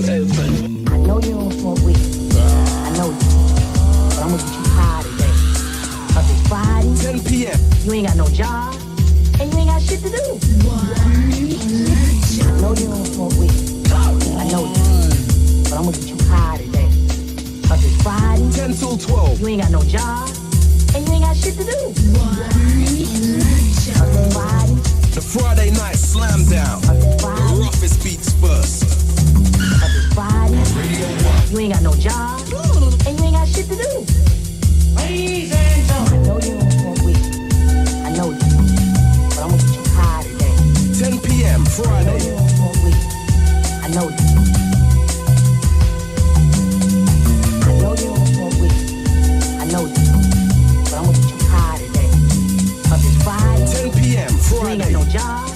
to open. I know you don't smoke weed. I know you. But I'm gonna get you high today. 'Cause it's Friday. 10 p.m. You ain't got no job. And you ain't got shit to do. I know you don't smoke weed. I know you. But I'm gonna get you high today. 'Cause it's Friday. 10 till 12. You ain't got no job. And you ain't got shit to do. 'Cause it's Friday. The Friday night slam down. 'Cause it's The Friday. roughest beats first. 'Cause it's Friday. Radio 1. You ain't got no job. And you ain't got shit to do. Ladies and gentlemen. I know you don't smoke weed. I know you. But I'm gonna get you high today. 10 p.m. I know Friday. you don't smoke weed. I know you. I know you don't smoke weed. I know you. But I'm gonna get you high today. 'Cause it's Friday. 10 p.m. You ain't got Friday. no job.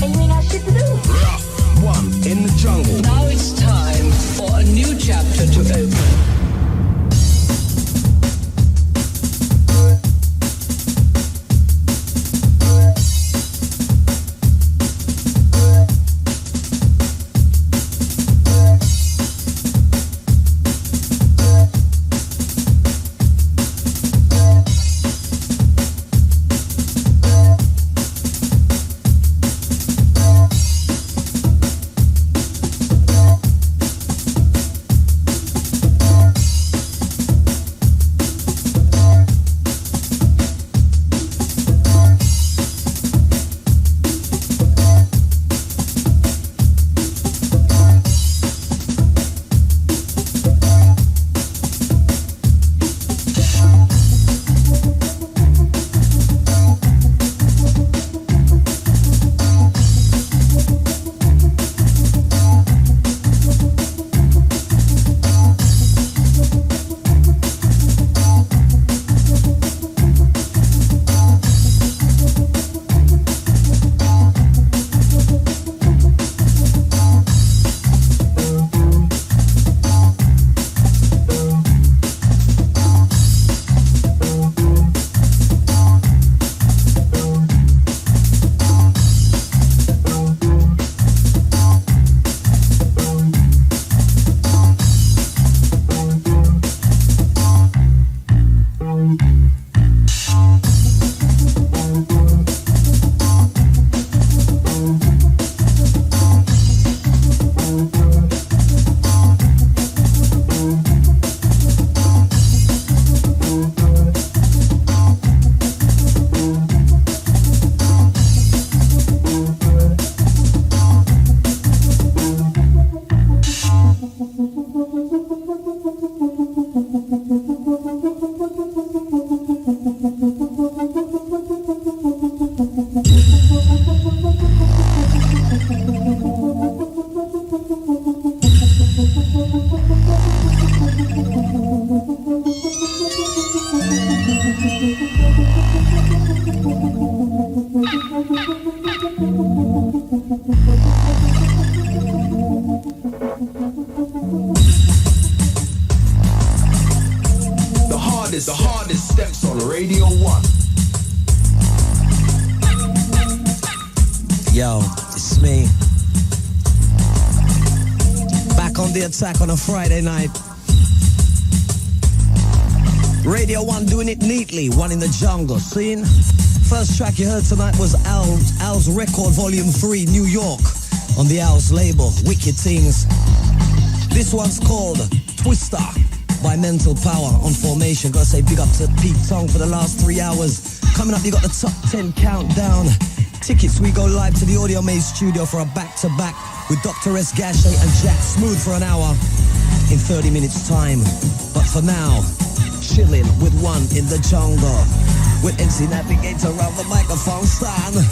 And you ain't got shit to do. Rough one in the jungle. Now it's time for a new chapter to open. The hardest steps on Radio 1. Yo, it's me. Back on the attack on a Friday night. Radio 1 doing it neatly, one in the jungle. Seen? First track you heard tonight was Al's Record Volume 3, New York, on the Al's label, Wicked Things. This one's called Twister by Mental Power on Formation. Gotta say big up to Pete Tong for the last 3 hours. Coming up, you got the top 10 countdown. Tickets, we go live to the Audio Maze studio for a back-to-back with Dr. S. Gachet and Jack Smooth for an hour in 30 minutes time. But for now, chilling with one in the jungle with MC Navigator around the microphone stand.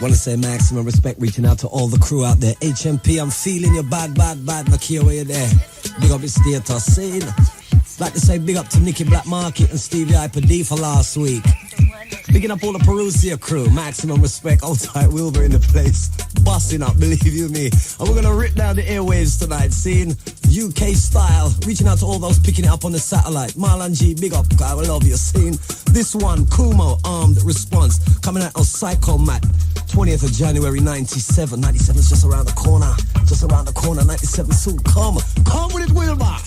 Want to say maximum respect, reaching out to all the crew out there. HMP, I'm feeling you bad, Makia, where you there? Big up your status, scene. Like to say big up to Nicky Black Market and Stevie Hyper D for last week. Picking up all the Perusia crew, maximum respect, outside Wilbur in the place. Busting up, believe you me. And we're gonna rip down the airwaves tonight, seeing UK style. Reaching out to all those picking it up on the satellite. Marlon G, big up, I love you, seeing this one, Kumo, Armed Response, coming out on Psycho Mat. 20th of January 97. 97's just around the corner. 97 soon. Come with it, Wilbur.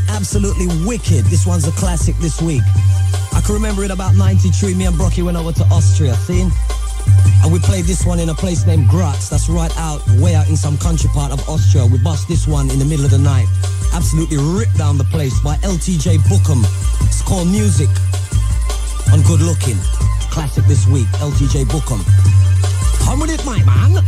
Absolutely wicked. This one's a classic this week. I can remember in about 93, me and Brocky went over to Austria, seen? And we played this one in a place named Graz. That's right out, way out in some country part of Austria. We bust this one in the middle of the night. Absolutely ripped down the place by LTJ Bookham. It's called Music on Good Looking. Classic this week, LTJ Bookham. Come with it, my man.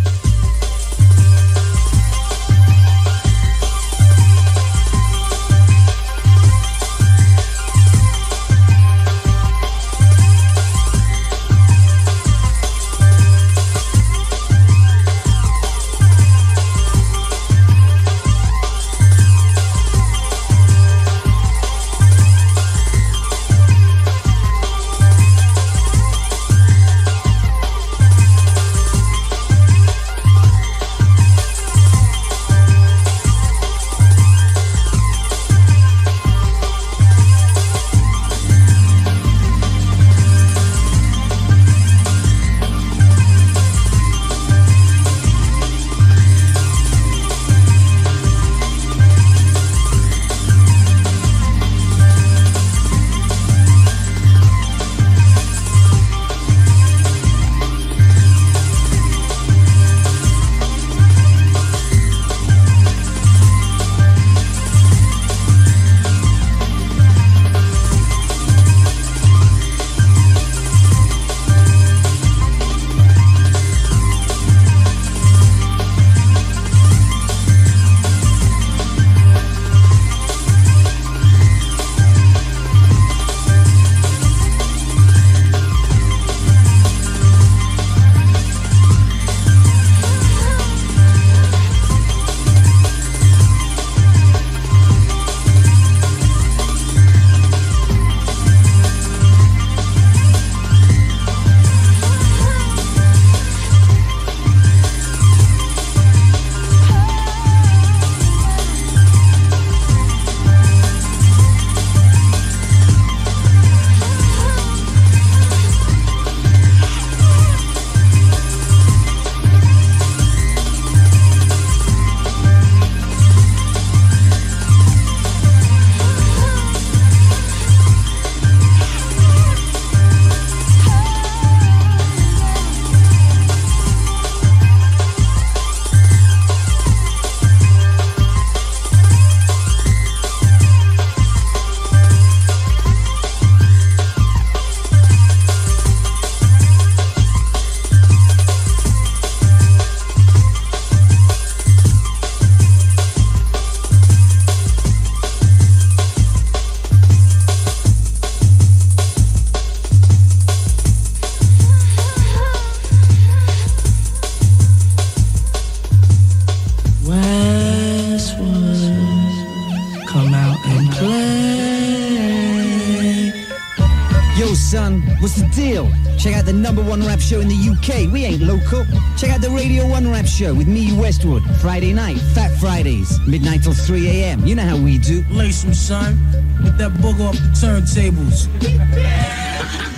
What's the deal? Check out the #1 rap show in the UK. We ain't local. Check out the Radio 1 rap show with me, Westwood. Friday night, Fat Fridays, midnight till 3 a.m. You know how we do. Lace some son. Get that booger off the turntables.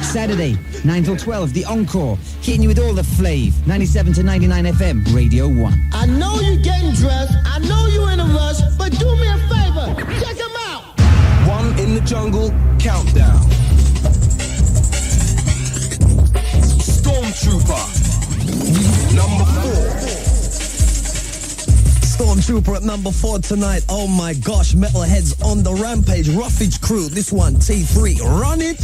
Saturday, 9 till 12, the Encore. Hitting you with all the flav. 97 to 99 FM, Radio 1. I know you're getting dressed. I know you're in a rush. But do me a favor. Check them out. One in the jungle countdown. Stormtrooper. Number 4. Stormtrooper at number 4 tonight. Oh my gosh, metalheads on the rampage. Roughage Crew. This one, T3. Run it.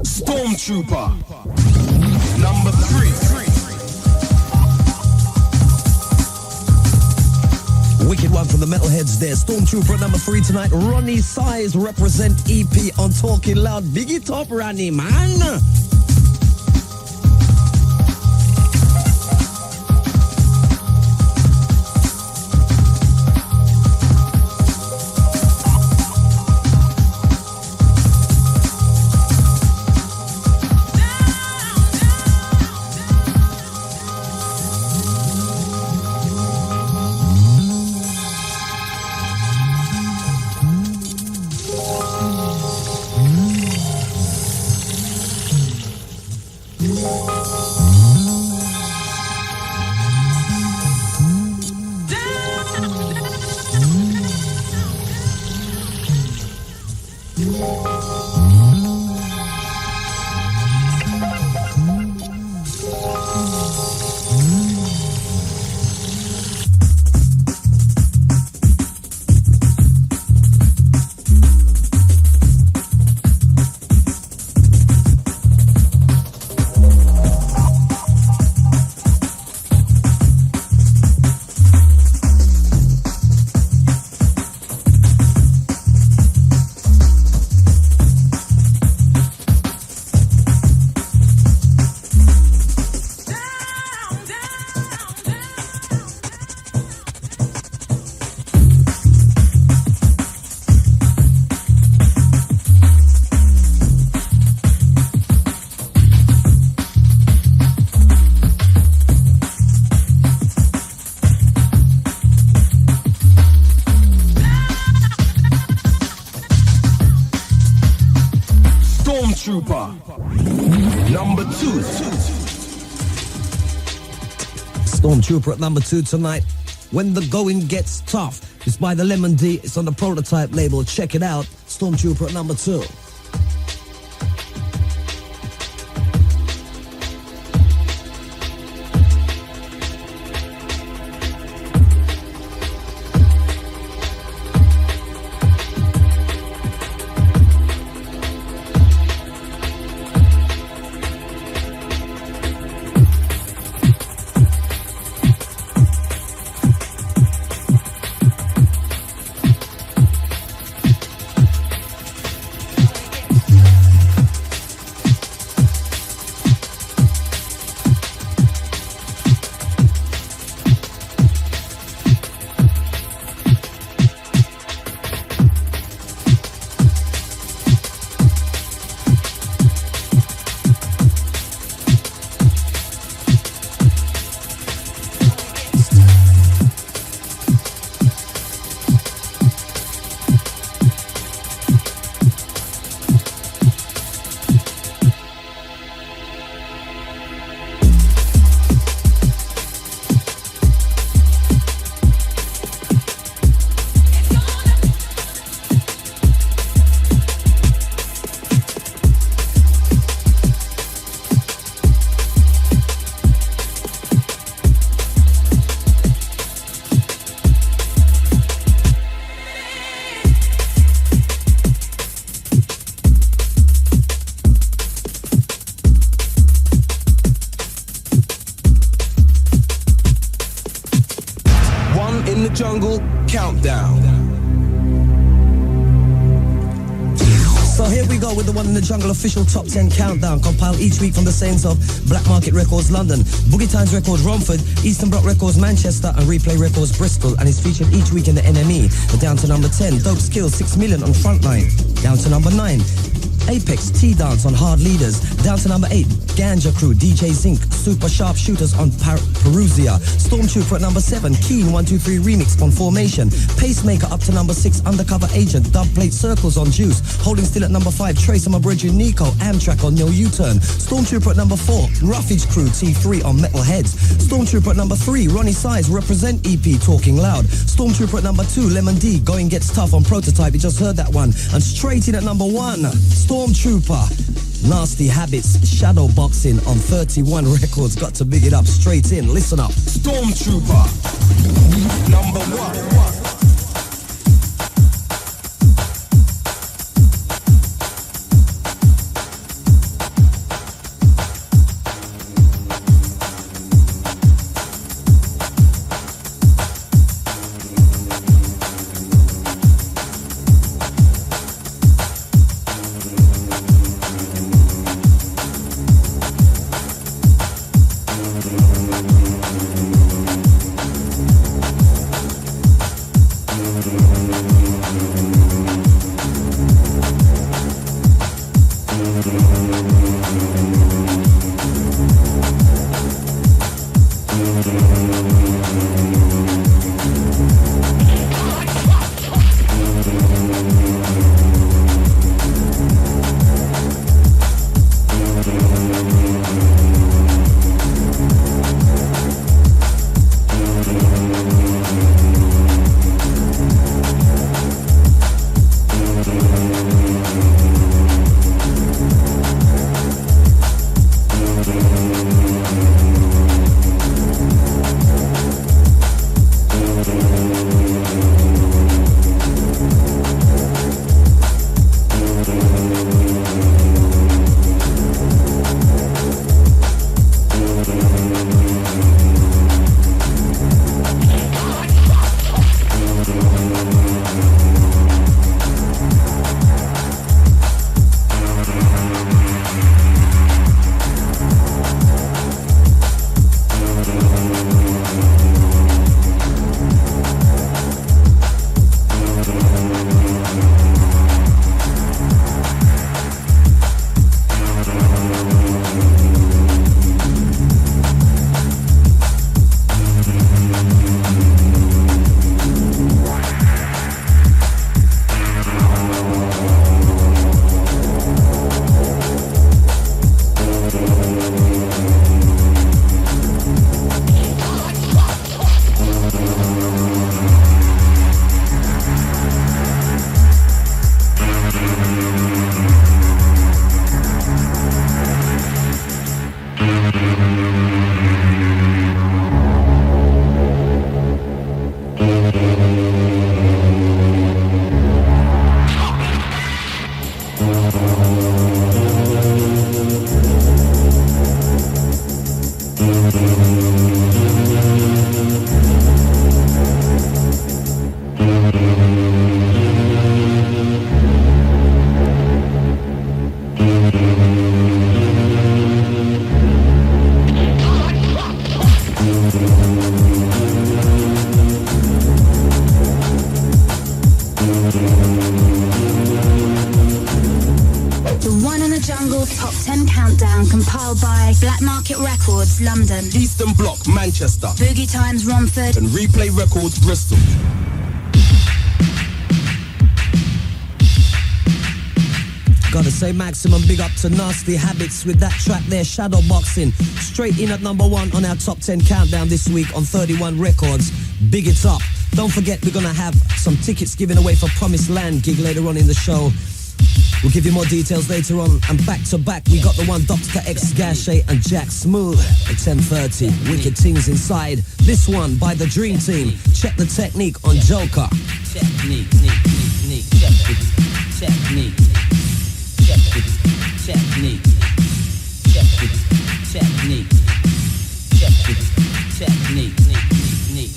Stormtrooper. Number 3. Wicked one from the metalheads there. Stormtrooper at number 3 tonight. Ronnie Size represent EP on Talking Loud. Big it up, Ronnie, man. Stormtrooper. Number 2. Stormtrooper at number 2 tonight. When the Going Gets Tough. It's by the Lemon D. It's on the Prototype label. Check it out. Stormtrooper at number 2. Countdown. So here we go with the One in the Jungle official top 10 countdown, compiled each week from the saints of Black Market Records London, Boogie Times Records Romford, Eastern Bloc Records Manchester, and Replay Records Bristol, and is featured each week in the NME. Down to number 10, Dope Skills 6 Million on Frontline. Down to number 9, Apex T-Dance on Hard Leaders. Down to number 8, Ganja Crew, DJ Zinc, Super Sharp Shooters on Perusia. Stormtrooper at number 7, Keen 123 Remix on Formation. Pacemaker up to number 6, Undercover Agent, Dub Plate Circles on Juice. Holding still at number 5, Trace on my bridge Nico, Amtrak on No U-Turn. Stormtrooper at number 4, Roughage Crew T3 on Metal Heads. Stormtrooper at number 3, Ronnie Size, Represent EP Talking Loud. Stormtrooper at number 2, Lemon D, Going Gets Tough on Prototype, you just heard that one. And straight in at number 1, Stormtrooper, Nasty Habits, Shadow Boxing on 31 Records. Got to big it up, straight in, listen up. Stormtrooper, number 1. London, Eastern Bloc Manchester, Boogie Times Romford, and Replay Records Bristol. Gotta say maximum big up to Nasty Habits with that track there, Shadow Boxing. Straight in at number 1 on our top 10 countdown this week on 31 Records. Big it up. Don't forget we're gonna have some tickets given away for Promised Land gig later on in the show. We'll give you more details later on. And back to back, we got the one Dr. X, Gachet and Jack Smooth at 10:30. Wicked things inside. This one by the Dream Team. Check the technique on Joker. Technique, technique, technique, technique, technique, technique, technique, technique, technique.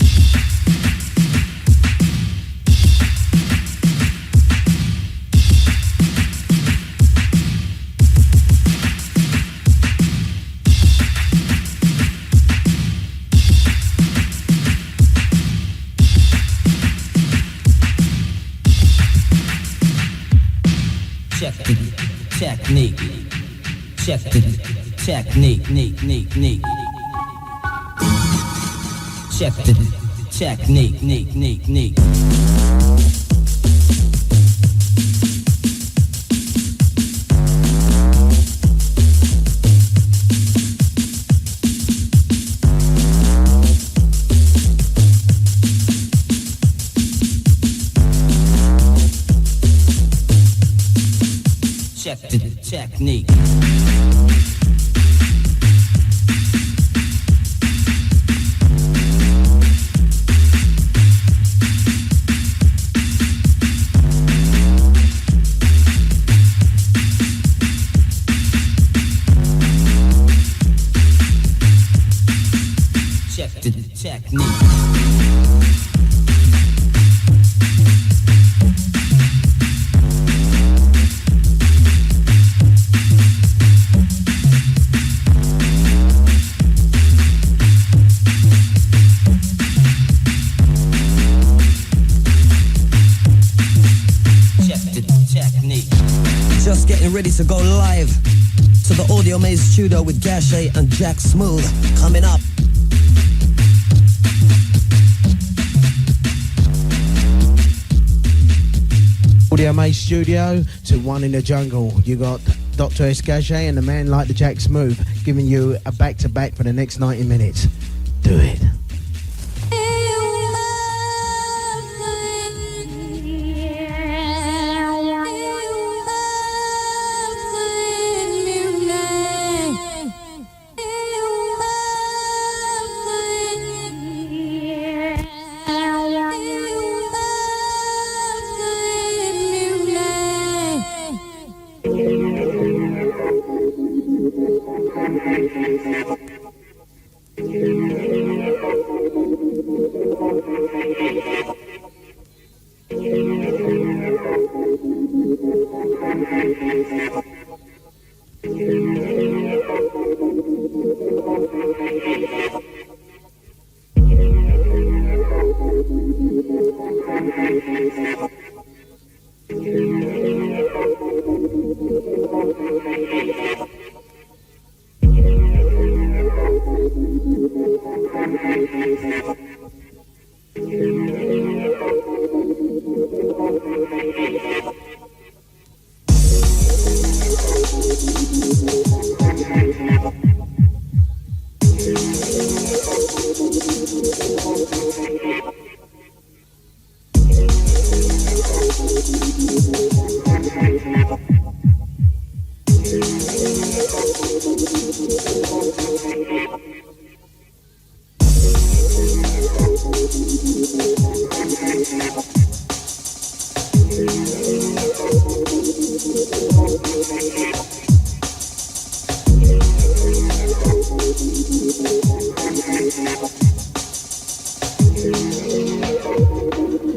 check the technique. Check the technique, neat. Check the technique, neat. Check the technique. Check the technique. Just getting ready to go live to the Audio Maze studio with Gachet and Jack Smooth coming up. Audio Maze Studio to One in the Jungle. You got Dr. S. Gachet and the man like the Jack Smooth giving you a back-to-back for the next 90 minutes. Do it.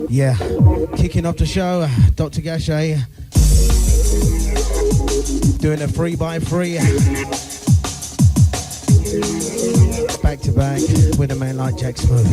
Yeah, kicking off the show, Dr. Gachet doing a 3x3 back to back with a man like Jack Smooth.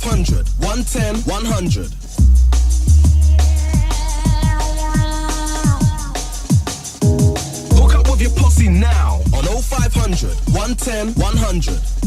0500 110 100. Hook up with your posse now on 0500 110 100.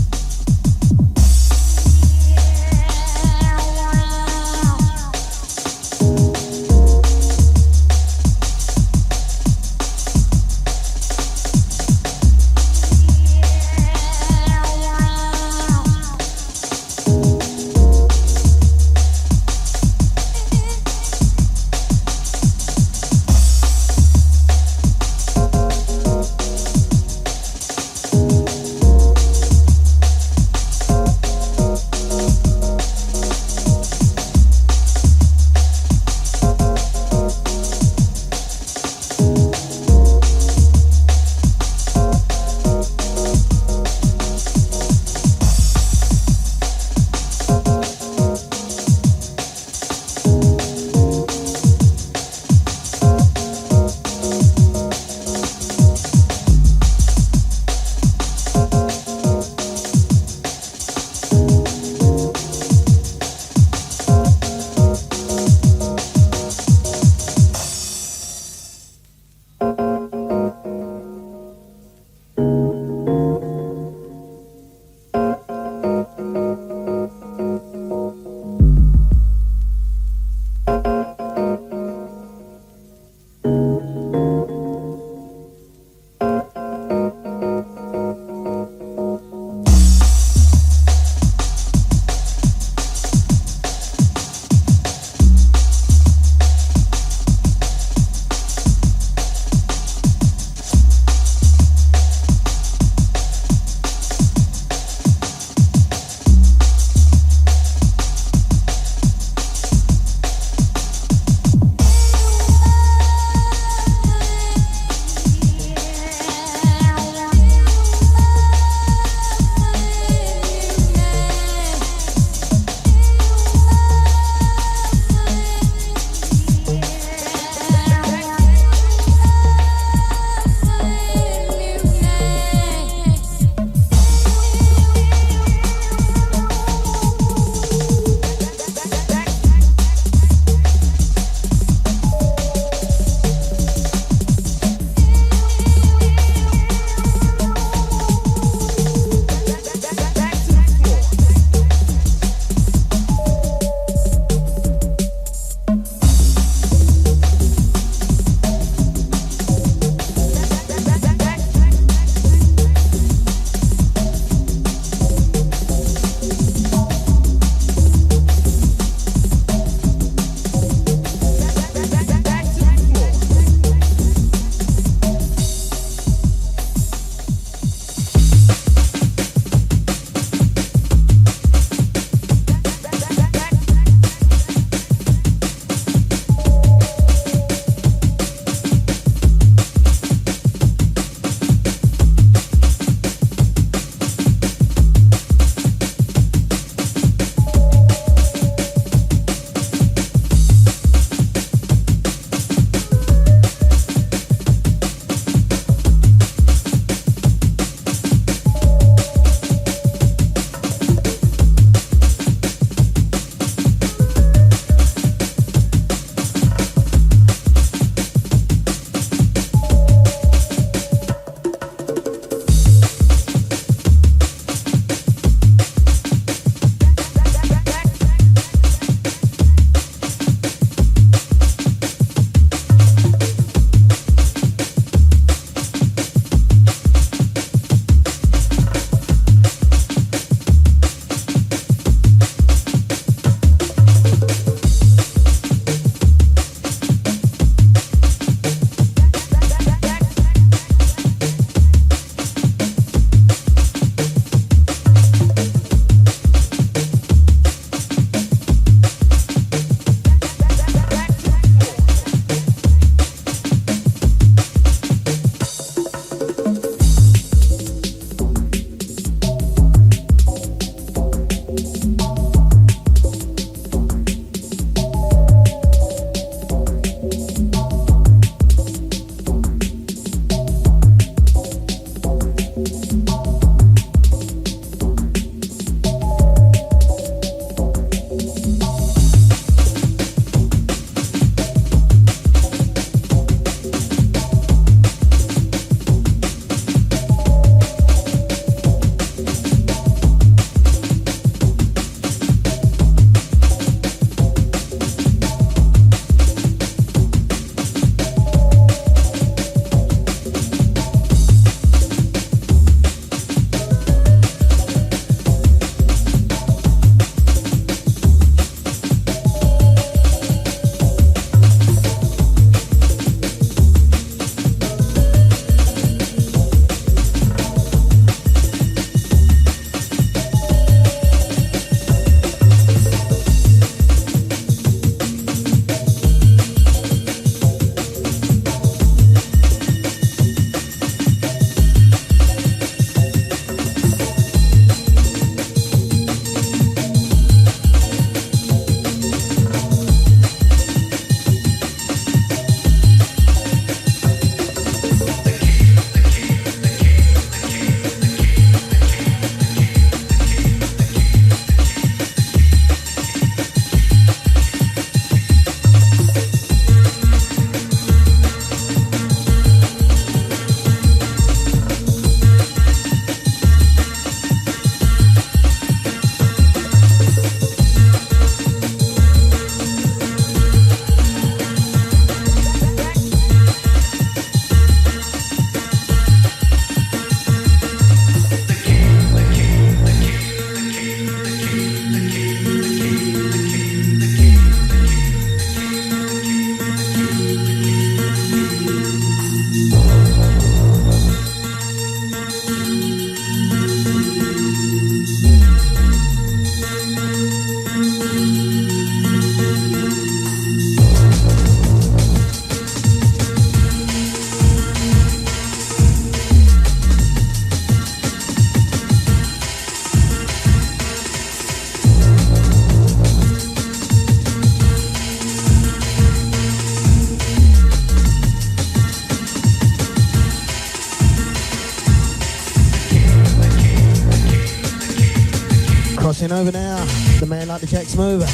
Crossing over now, the man like the Jack Smooth.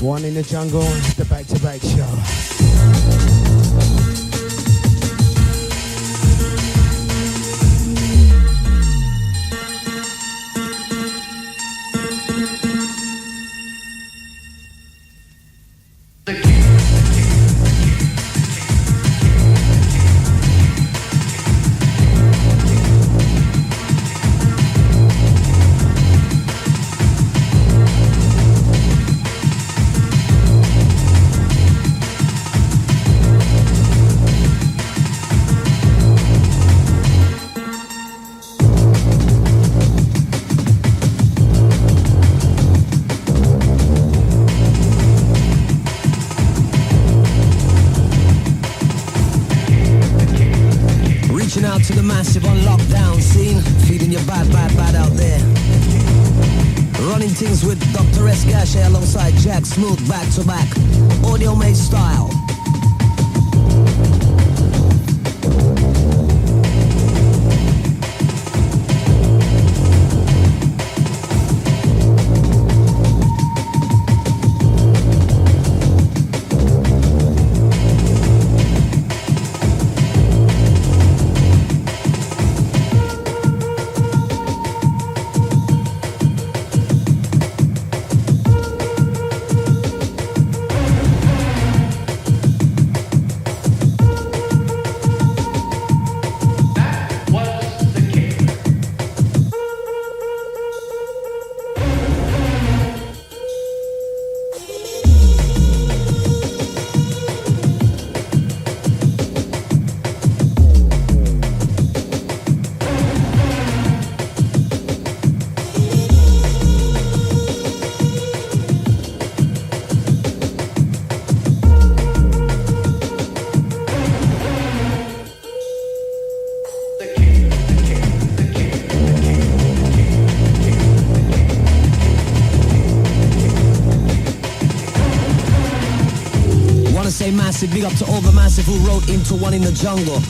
One in the jungle, the back-to-back show. To the massive on lockdown scene, feeding your bad out there. Running things with Dr. S. Gachet alongside Jack Smooth back to back. Audio made style. Massive big up to all the massive who wrote into One in the Jungle.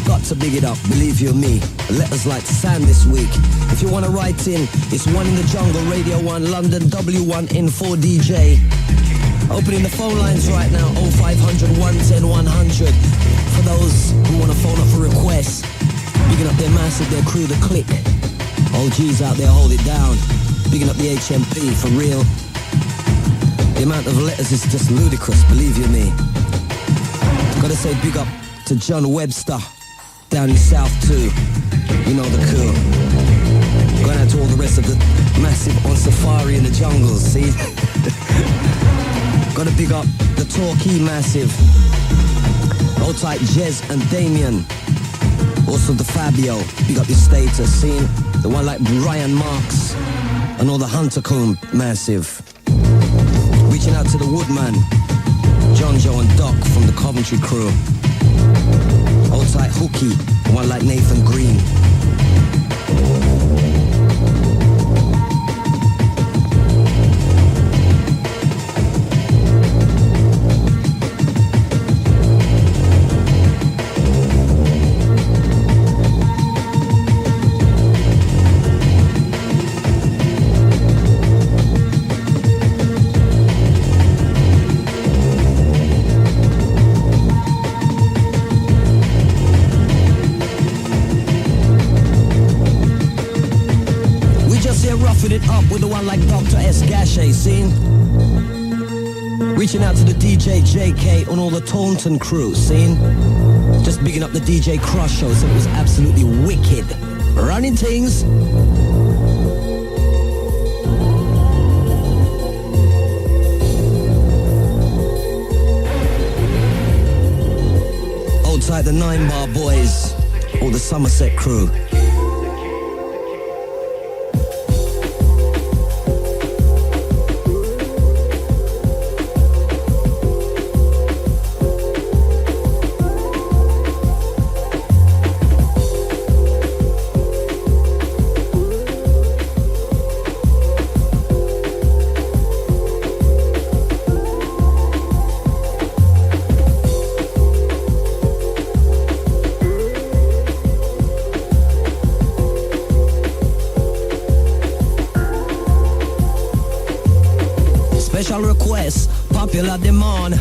Got to big it up, believe you me. Letters like sand this week. If you want to write in, it's One in the Jungle, Radio 1, London, W1N4DJ. Opening the phone lines right now, 0500 110 100. For those who want to phone up for requests, bigging up their massive, their crew, the click. OGs out there, hold it down. Bigging up the HMP, for real. The amount of letters is just ludicrous, believe you me. Gotta say big up to John Webster, down in South too. You know the coup. Going out to all the rest of the massive on safari in the jungles, see? Gotta big up the Torquay massive. Old tight Jez and Damien. Also the Fabio, big up your status, see? The one like Brian Marks. And all the Hunter Combe massive. Reaching out to the Woodman, John Joe and Doc from the Coventry crew. Old tight Hookie, one like Nathan Green. It up with the one like Dr. S. Gachet, seen? Reaching out to the DJ JK on all the Taunton crew, seen? Just bigging up the DJ Crush show, so it was absolutely wicked. Running things. Old tight the 9 Bar boys, all the Somerset crew. request, popular demand.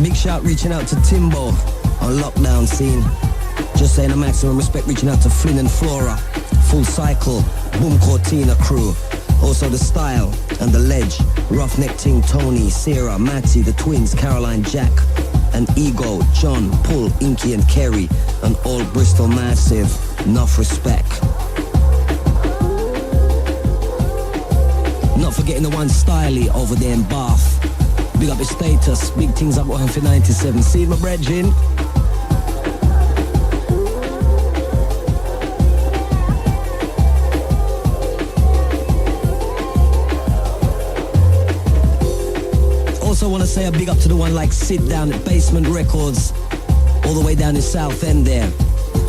Big shout reaching out to Timbo on lockdown scene. Just saying a maximum respect reaching out to Flynn and Flora, Full Cycle, Boom Cortina crew. Also the Style and the Ledge, Roughneck Ting, Tony, Sarah, Matty, the Twins, Caroline, Jack, and Ego, John, Pull, Inky and Kerry, and all Bristol Massive. Enough respect. Not forgetting the one Styly over there in Bath. Big up his status, big things up for 97. See my brethren? Also want to say a big up to the one like Sid down at Basement Records, all the way down in South End there.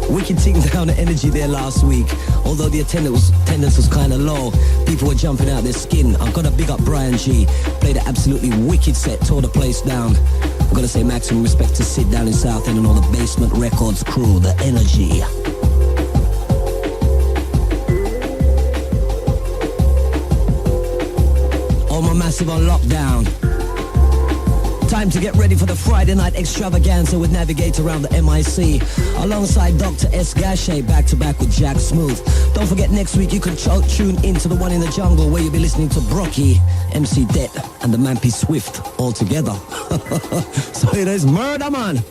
Wicked thing down at Energy there last week. Although the attendance was kind of low, people were jumping out their skin. I've got to big up Brian G. Played an absolutely wicked set, tore the place down. I've got to say maximum respect to Sid down in South End and all the Basement Records crew, the Energy. All my massive on lockdown. Time to get ready for the Friday night extravaganza with Navigate around the MIC. Alongside Dr. S. Gachet, back to back with Jack Smooth. Don't forget next week you can tune into the One in the Jungle where you'll be listening to Brocky, MC Det, and the Mampy Swift all together. So it is murder, man.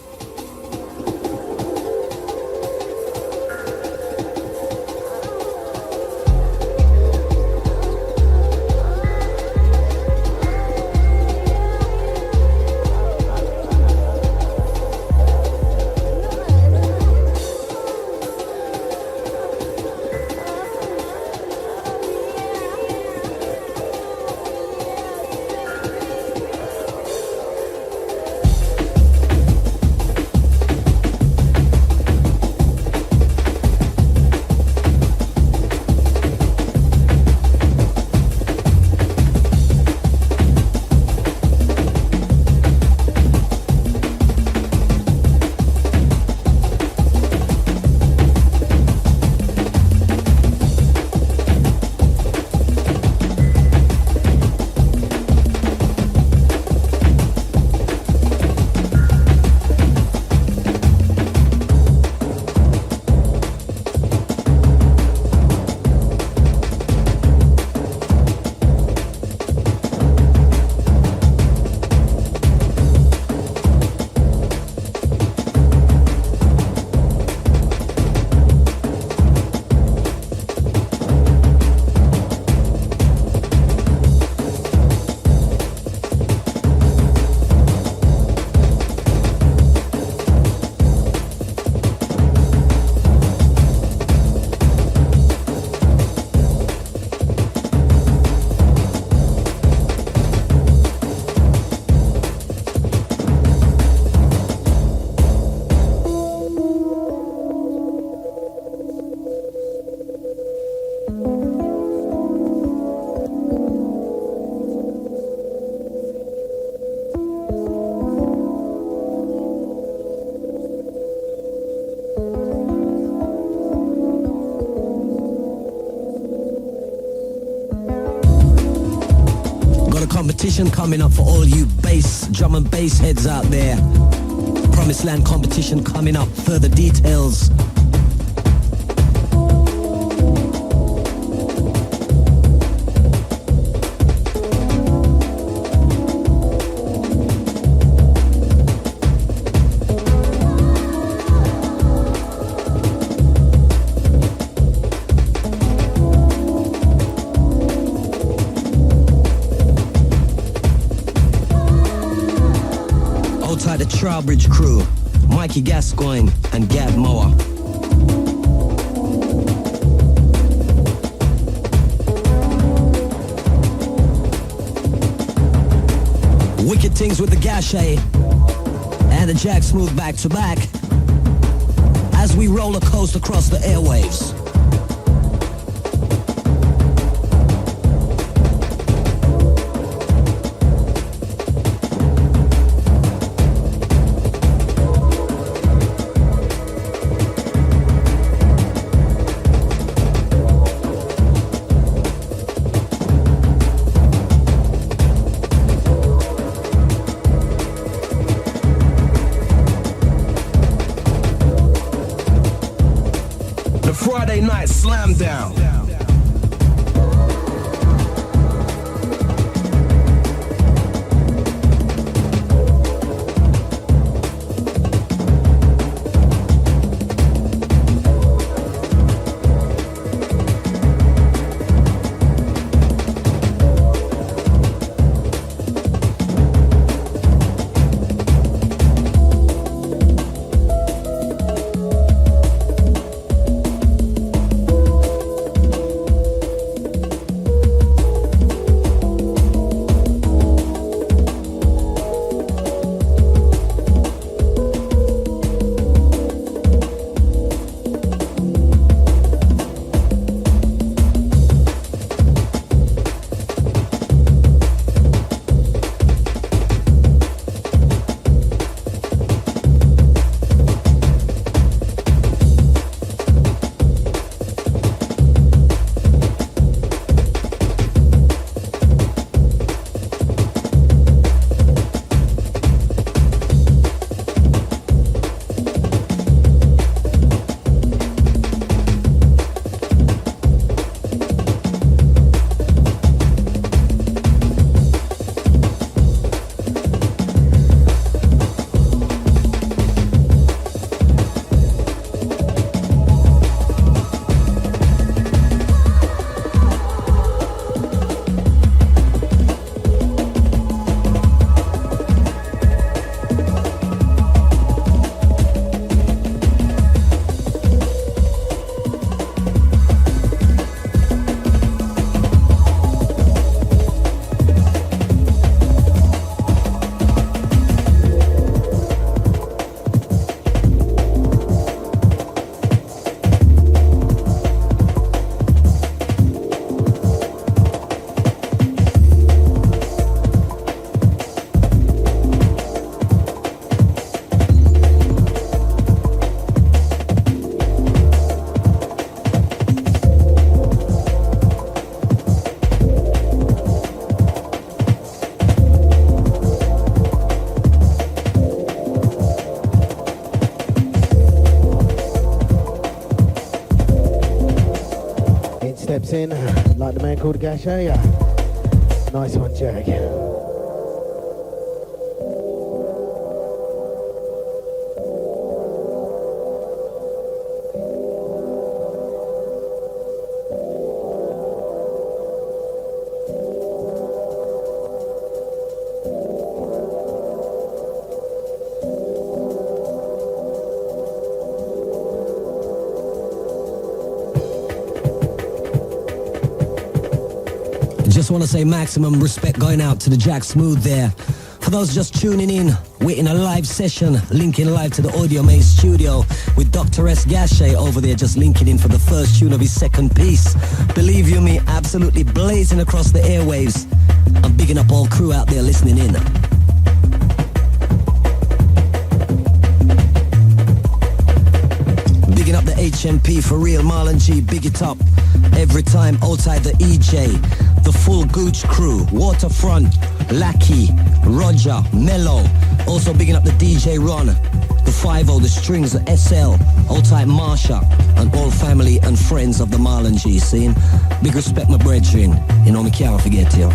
competition coming up for all you bass, drum and bass heads out there. Promised Land competition coming up. Further details. The Trowbridge crew, Mikey Gascoigne and Gab Moore. Wicked things with the Gachet and the Jack Smooth back to back as we roller coast across the airwaves. Friday night slam down. Steps in, like the man called Gachet. Nice one, Jack. Just want to say maximum respect going out to the Jack Smooth there. For those just tuning in, we're in a live session, linking live to the Audio Maze studio with Dr. S. Gachet over there, just linking in for the first tune of his second piece. Believe you me, absolutely blazing across the airwaves. I'm bigging up all crew out there listening in. Bigging up the HMP for real, Marley. Marlon G, big it up. Every time outside the EJ, the full Gooch crew, Waterfront, Lackey, Roger, Mello. Also bigging up the DJ Ron, the 5-0, the strings, the SL, outside Marsha, and all family and friends of the Marlon G scene. Big respect my brethren, you know me can't forget you.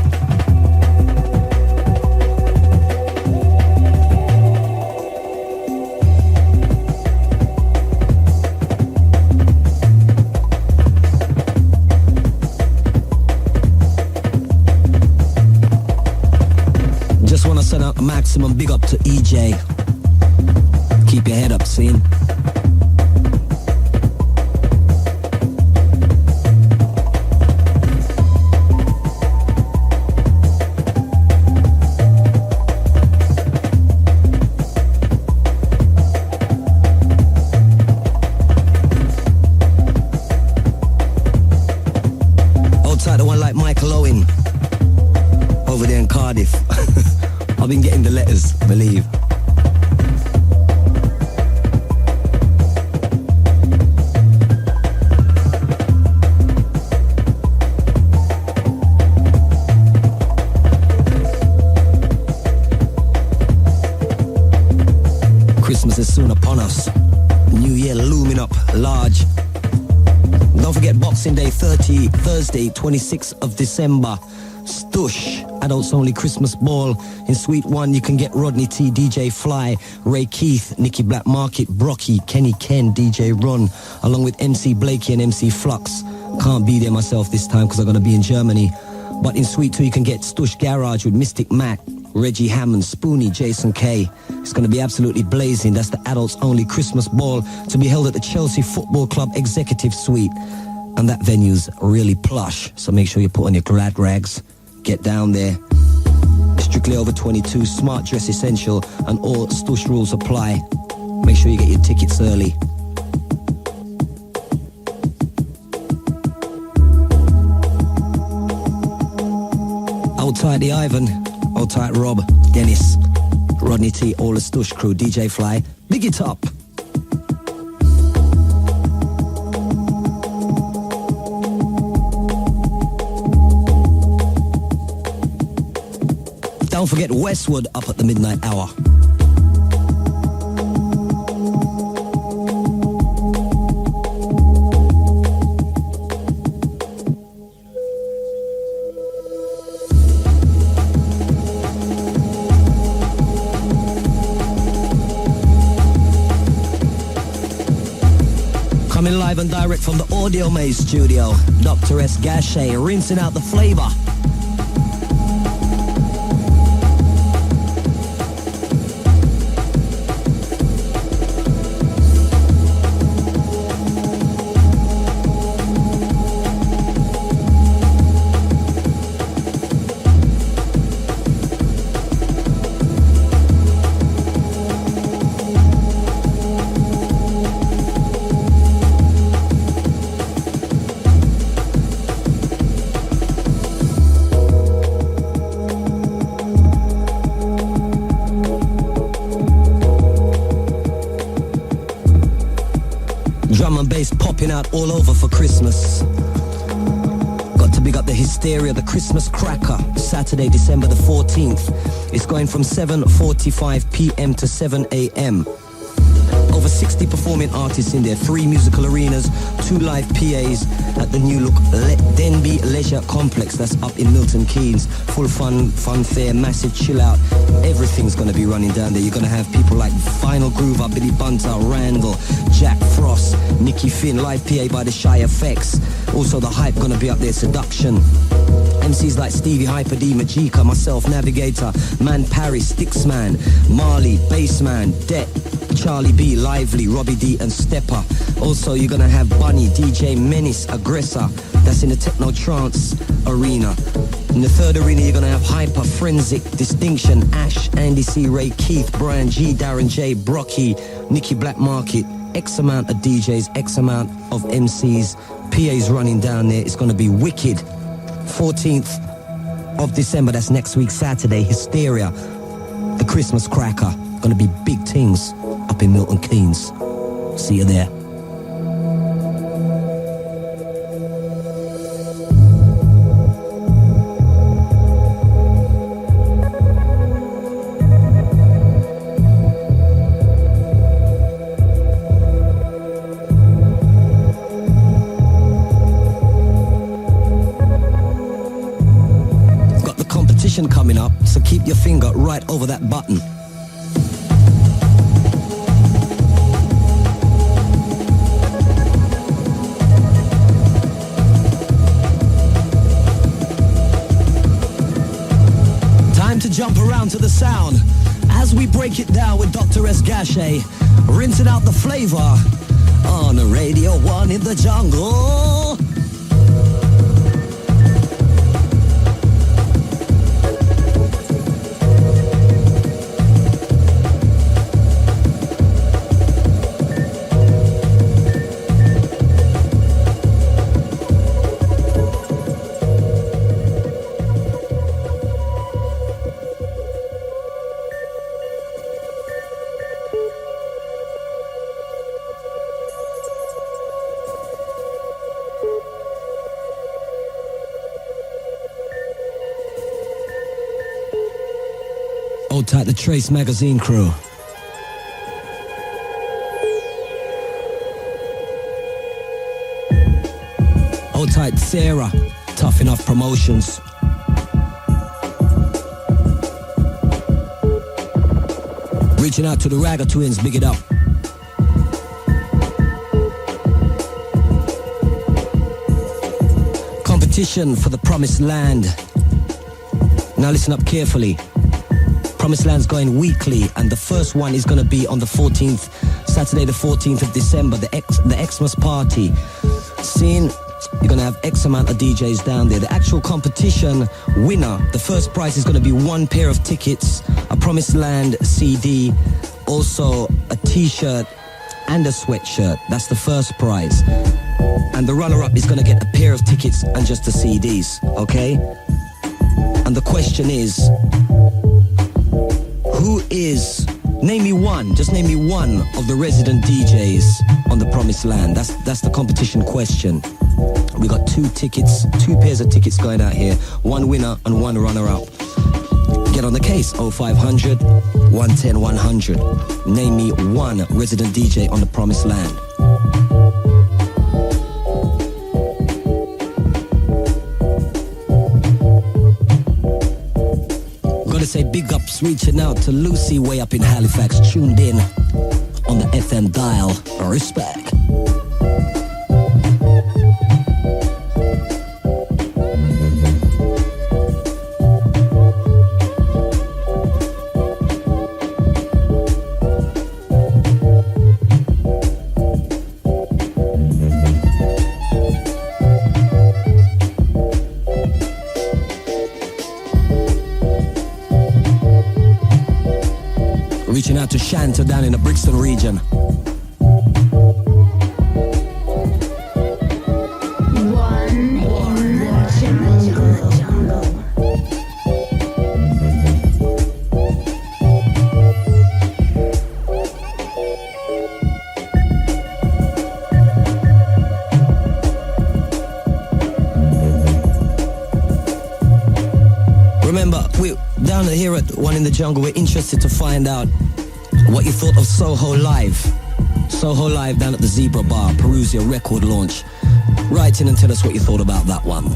Send out a maximum big up to EJ. Keep your head up, scene. Outside the one like Michael Owen over there in Cardiff. I've been getting the letters, believe. Christmas is soon upon us. New Year looming up large. Don't forget Boxing Day, Thursday, 26th of December. Stush, adults only Christmas ball. In Suite 1 you can get Rodney T, DJ Fly, Ray Keith, Nicky Black Market, Brocky, Kenny Ken, DJ Run, along with MC Blakey and MC Flux. Can't be there myself this time because I'm going to be in Germany. But in Suite 2 you can get Stush Garage with Mystic Mac, Reggie Hammond, Spoonie, Jason K. It's going to be absolutely blazing. That's the adults only Christmas ball to be held at the Chelsea Football Club Executive Suite. And that venue's really plush, so make sure you put on your glad rags. Get down there. Strictly over 22, smart dress essential, and all Stush rules apply. Make sure you get your tickets early. Hold tight the Ivan, hold tight Rob, Dennis, Rodney T, all the Stush crew, DJ Fly, big it up. Don't forget Westwood up at the midnight hour. Coming live and direct from the Audio Maze studio, Dr. S. Gachet, rinsing out the flavor. Drum and bass popping out all over for Christmas. Got to big up the hysteria, the Christmas cracker, Saturday, December the 14th. It's going from 7:45 p.m. to 7 a.m. Over 60 performing artists in there, 3 musical arenas, 2 live PAs at the new look Denby Leisure Complex that's up in Milton Keynes. Full fun fair, massive chill out. Everything's going to be running down there. You're going to have people like Final Groover, Billy Bunter, Randall, Jack Frost, Nicky Finn, live PA by the Shy Effects. Also the hype going to be up there, Seduction. MCs like Stevie, Hyper D, Majika, myself, Navigator, Man Paris, Stixman, Marley, Bassman, Det, Charlie B, Lively, Robbie D and Stepper. Also you're gonna have Bunny, DJ Menace, Aggressor, that's in the Techno Trance arena. In the third arena you're gonna have Hyper, Forensic, Distinction, Ash, Andy C, Ray Keith, Brian G, Darren J, Brocky, Nicky Black Market, X amount of DJs, X amount of MCs, PAs running down there. It's gonna be wicked. 14th of December, that's next week Saturday, Hysteria, the Christmas cracker. Gonna be big things up in Milton Keynes. See you there. keep your finger right over that button. Time to jump around to the sound as we break it down with Dr. S. Gachet, rinsing out the flavor on Radio 1 in the jungle. Hold tight, the Trace magazine crew. Hold tight, Sarah. Tough Enough Promotions. Reaching out to the Ragga Twins, big it up. Competition for the Promised Land. Now listen up carefully. Promised Land's going weekly, and the first one is going to be on the 14th, Saturday the 14th of December, the Xmas party. Seeing you're going to have X amount of DJs down there. The actual competition winner, the first prize is going to be 1 pair of tickets, a Promised Land CD, also a t-shirt and a sweatshirt. That's the first prize. And the runner-up is going to get a pair of tickets and just the CDs, okay? And the question is, name me one, just name me one of the resident DJs on the Promised Land. That's the competition question. We got 2 tickets, 2 pairs of tickets going out here, 1 winner and 1 runner-up. Get on the case, 0500 110 100. Name me one resident DJ on the Promised Land. Gotta say big ups reaching out to Lucy way up in Halifax, tuned in on the FM dial. Respect. Reaching out to Shanta down in the Brixton region. Remember, we're down here at One in the Jungle. We're interested to find out what you thought of Soho Live. Soho Live down at the Zebra Bar, Perusia record launch. Write in and tell us what you thought about that one.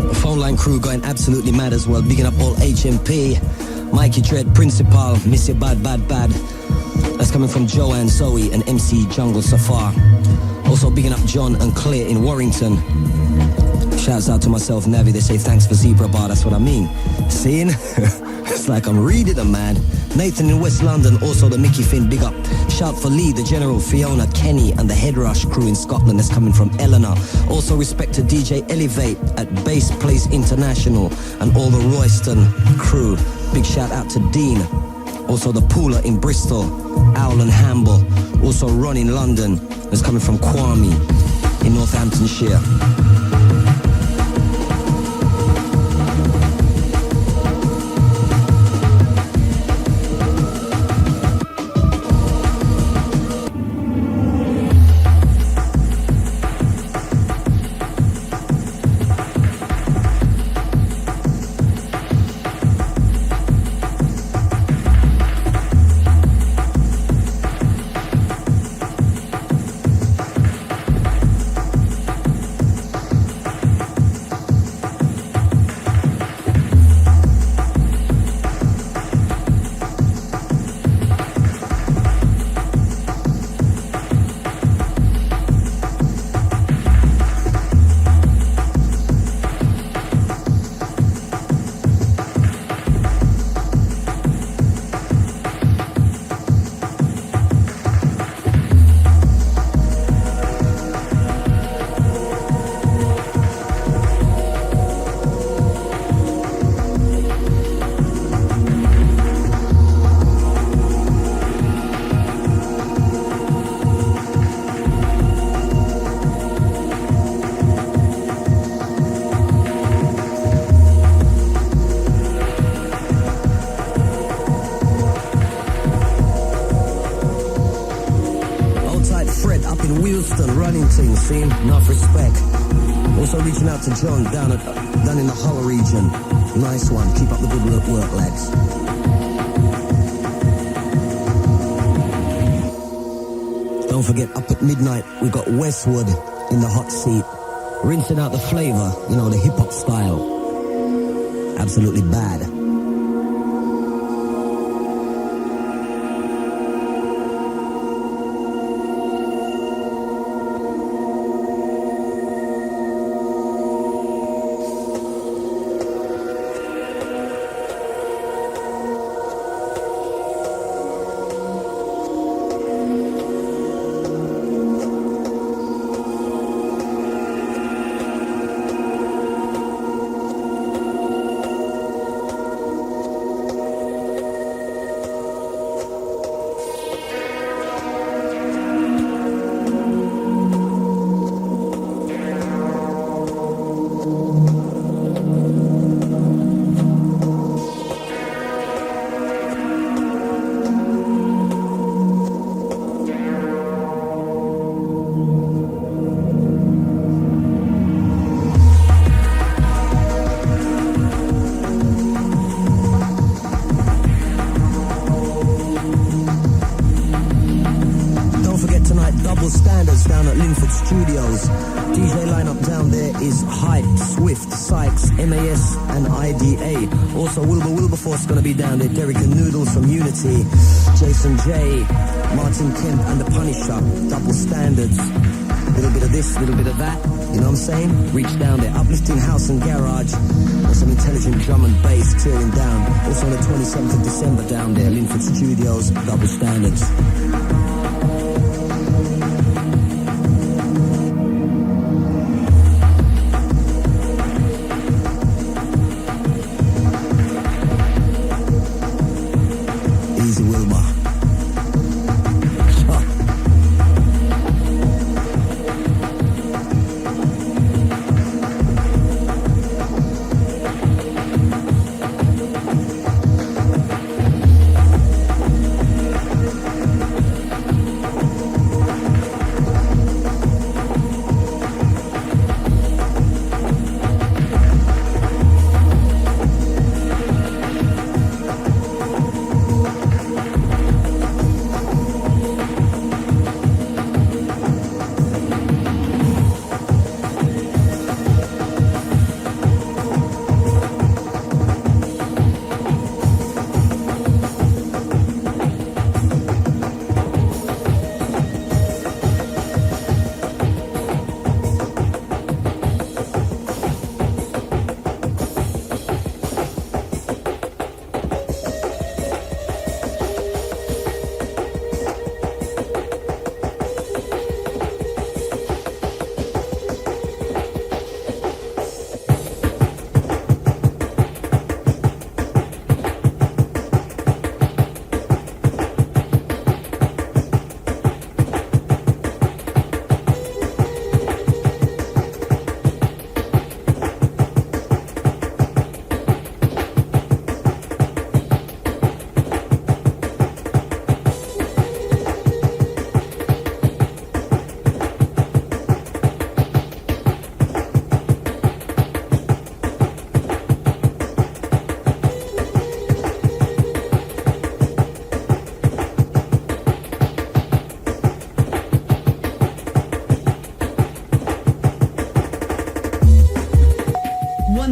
The phone line crew going absolutely mad as well. Bigging up all HMP, Mikey Dread, Principal, Miss You Bad Bad Bad. That's coming from Joanne Zoe and MC Jungle Safar. Also bigging up John and Claire in Warrington. Shouts out to myself, Navi. They say thanks for Zebra Bar, that's what I mean. Seeing? It's like I'm reading them, man. Nathan in West London, also the Mickey Finn, big up. Shout for Lee, the General, Fiona, Kenny, and the Head Rush crew in Scotland. That's coming from Eleanor. Also respect to DJ Elevate at Bass Place International and all the Royston crew. Big shout out to Dean. Also the Pooler in Bristol, Owl and Hamble. Also Ron in London. That's coming from Kwame in Northamptonshire. running things, see? Enough respect. Also reaching out to John down in the Hull region. Nice one. Keep up the good work, lads. Don't forget, up at midnight, we got Westwood in the hot seat. Rinsing out the flavor, you know, the hip-hop style. Absolutely bad. Down there, Derek and Noodles from Unity, Jason J, Martin Kemp and the Punisher, double standards, little bit of this, little bit of that, you know what I'm saying? Reach down there, uplifting house and garage, and some intelligent drum and bass tearing down. Also on the 27th of December down there, Linford Studios, double standards.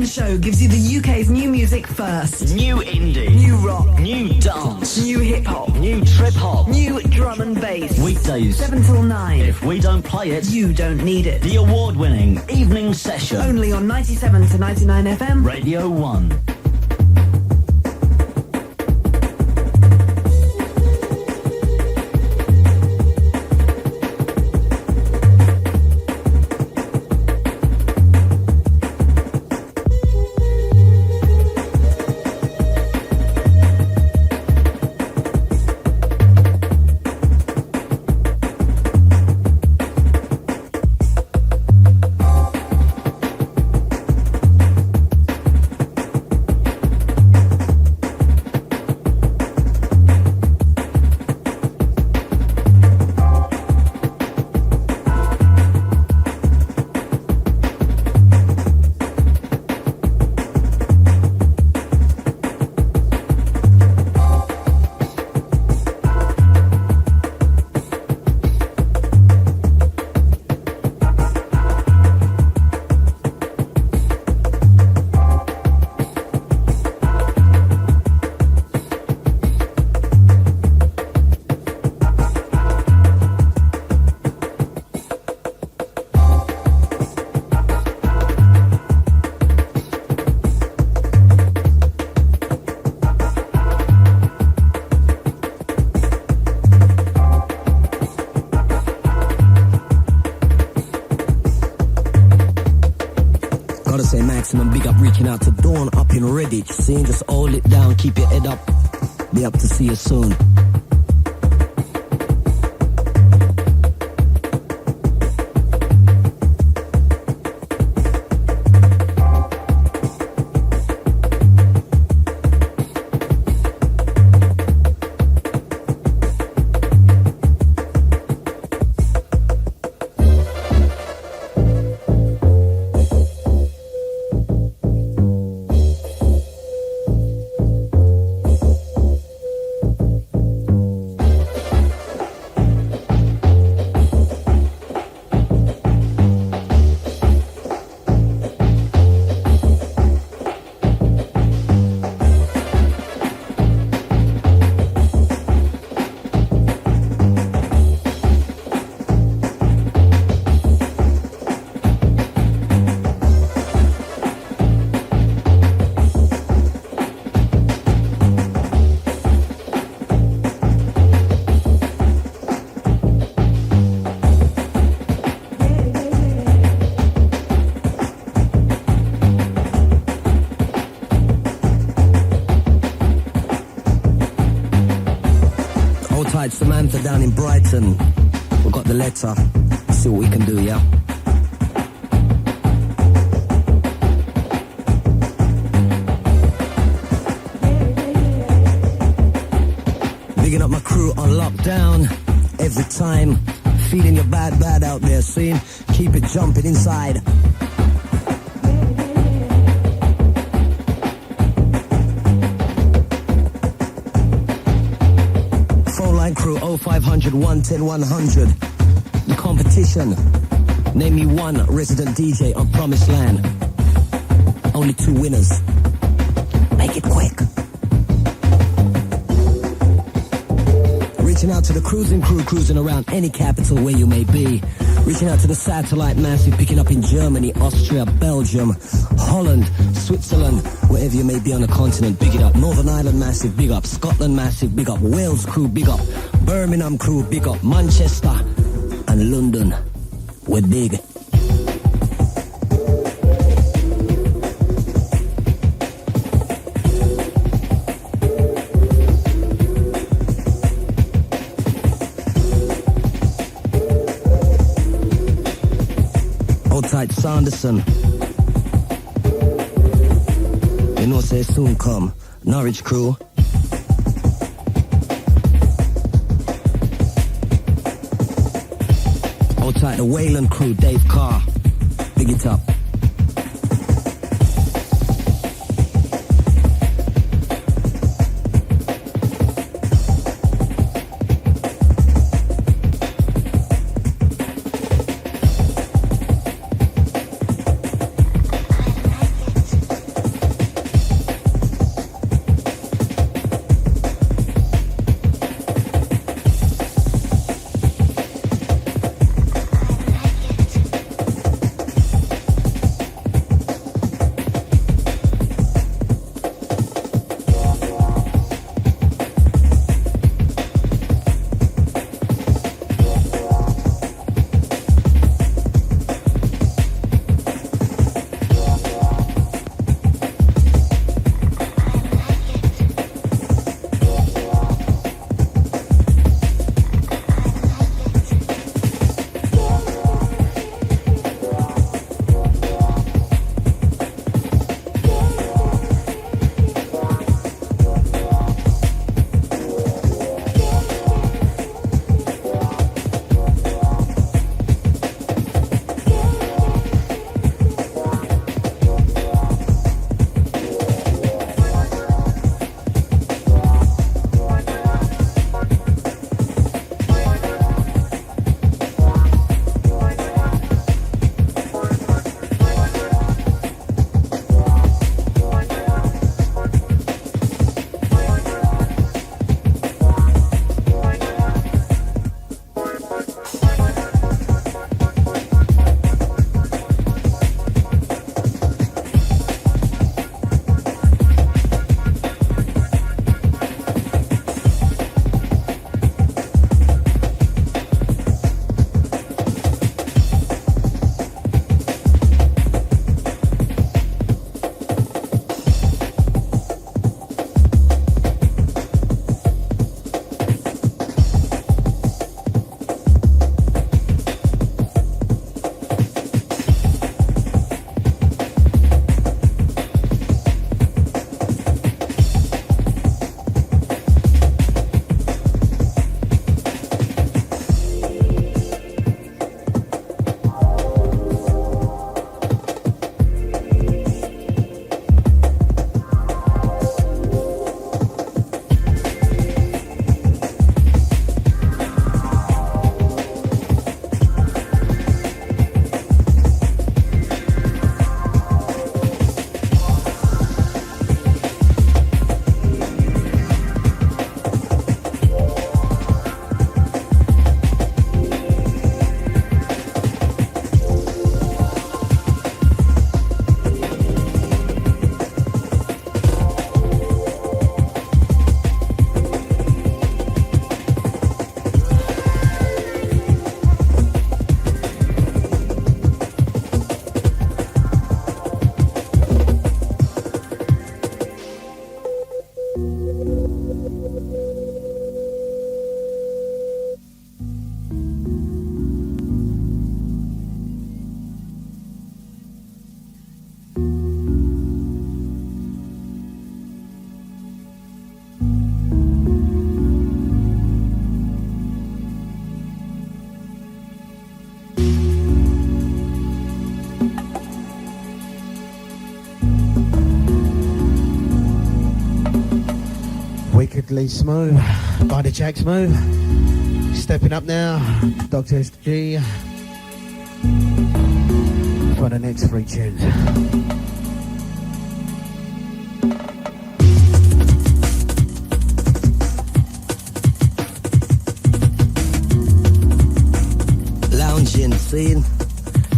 Show gives you the UK's new music first. New indie. New rock. New dance. New hip-hop. New trip-hop. New drum and bass. Weekdays 7 till 9. If we don't play it, you don't need it. The award-winning Evening Session. Only on 97 to 99 FM. Radio 1. Maximum big up, reaching out to Dawn up in Redditch. Seeing, just hold it down, keep your head up. Be up to see you soon. Samantha down in Brighton. We've got the letter. See what we can do, yeah? Bigging up my crew on lockdown. Every time. Feeling your bad out there, see? Keep it jumping inside. Crew 0500 110 100. The competition. Name me one resident DJ on Promised Land. Only 2 winners. Make it quick. Reaching out to the cruising crew, cruising around any capital where you may be. Reaching out to the satellite massive, picking up in Germany, Austria, Belgium, Holland, Switzerland, wherever you may be on the continent, big it up. Northern Ireland massive, big up. Scotland massive, big up. Wales crew, big up. Birmingham crew, big up. Manchester and London, we're big. Hold tight, Sanderson. You know, say soon come. Norwich crew. Hold tight, the Wayland crew, Dave Carr. Big it up. Wickedly smooth by the Jack Smooth. Stepping up now, Dr. SG for the next 3 tunes. Lounging, seeing.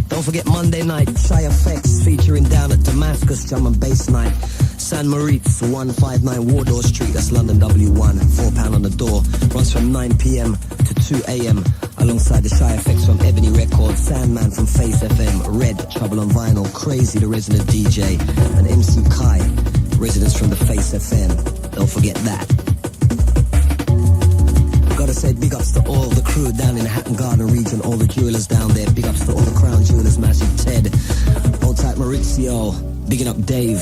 Don't forget Monday night, Shy Effects featuring down at Damascus Drum and Bass Night. San Moritz, 159 Wardour Street, that's London W1, £4 on the door. Runs from 9 p.m. to 2 a.m. alongside the Shy Effects from Ebony Records, Sandman from Face FM, Red, Trouble on Vinyl, Crazy, the resident DJ, and MC Kai, residents from the Face FM. Don't forget that. Gotta say big ups to all the crew down in the Hatton Garden region, all the jewelers down there. Big ups to all the Crown Jewelers, Massive Ted, Old Type Maurizio, bigging up Dave.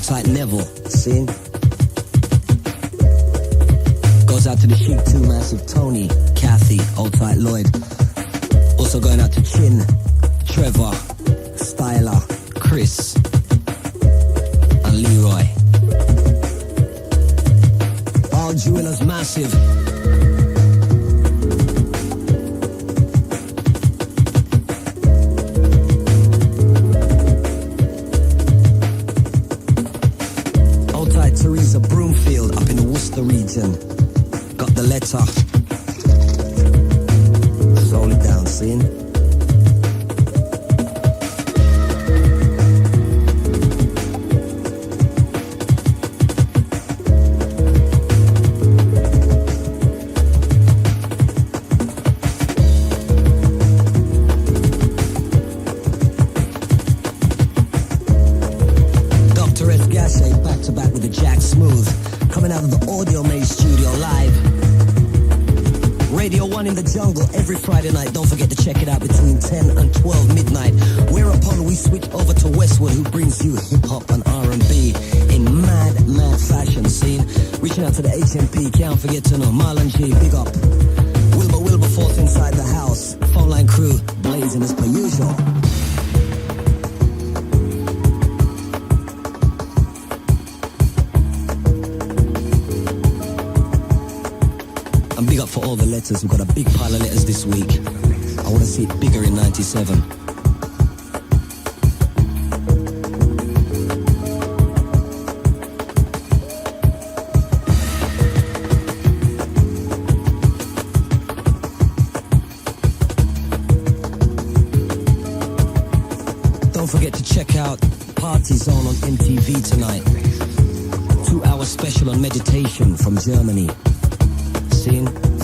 Tight Neville, see? Goes out to the Chic 2 Massive Tony, Kathy, Old Tight Lloyd. Also going out to Chin, Trevor, Styler, Chris, and Leroy. All jewelers massive. Teresa Broomfield up in the Worcester region. Got the letter. Slow it down, seeing? Dr. S. Gachet back to back with the Jack Smooth, coming out of the Audio Maze studio live. Radio 1 in the jungle every Friday night. Don't forget to check it out between 10 and 12 midnight. Whereupon we switch over to Westwood, who brings you hip-hop and R&B in mad fashion scene. Reaching out to the HMP, can't forget to know Marlon G, big up. Wilberforce inside the house. Phone line crew blazing as per usual. Big up for all the letters. We've got a big pile of letters this week. I want to see it bigger in 97. Don't forget to check out Party Zone on MTV tonight. 2-hour special on meditation from Germany.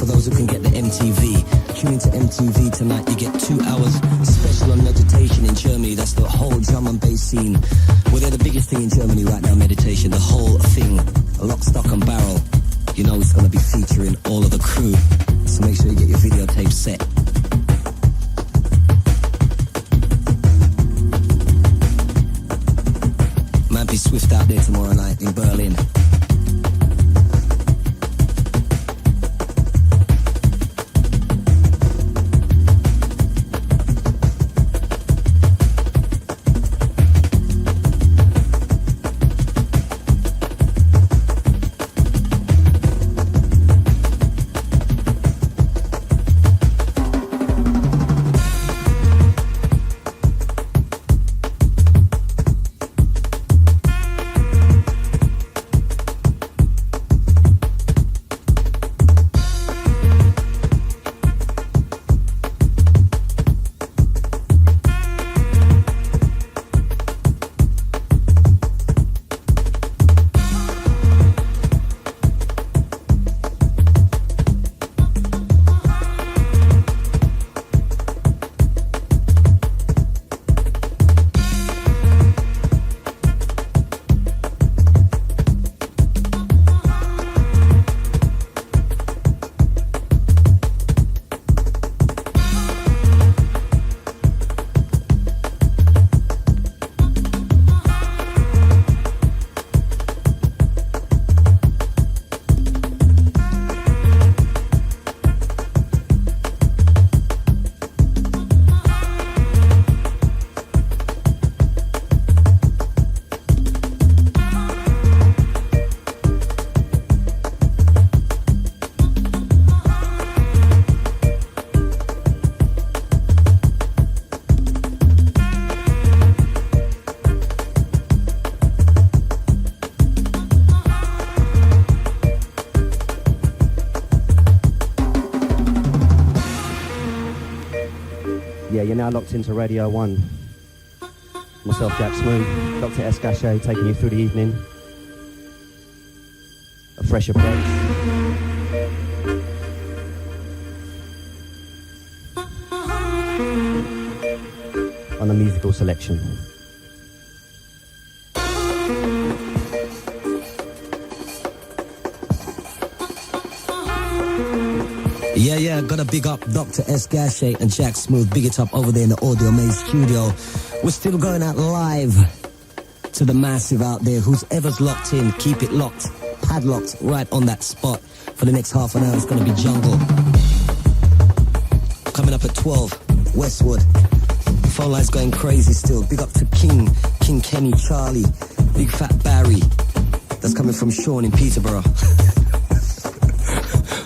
For those who can get the MTV, tune into MTV tonight. You get 2 hours special on meditation in Germany. That's the whole drum and bass scene. Well, they're the biggest thing in Germany right now, meditation. The whole thing, lock, stock and barrel. You know it's going to be featuring all of the crew. So make sure you get your videotape set. Might be Swift out there tomorrow night in Berlin. you're now locked into Radio 1. Myself, Jack Smooth, Dr. S. Gachet, taking you through the evening. A fresh approach. On a musical selection. Yeah, gotta big up Dr. S. Gachet and Jack Smooth. Big it up over there in the Audio Maze studio. We're still going out live to the massive out there. Who's ever's locked in, keep it locked, padlocked right on that spot. For the next half an hour, it's gonna be jungle. Coming up at 12, Westwood. Phone line's going crazy still. Big up to King Kenny, Charlie, Big Fat Barry. That's coming from Sean in Peterborough.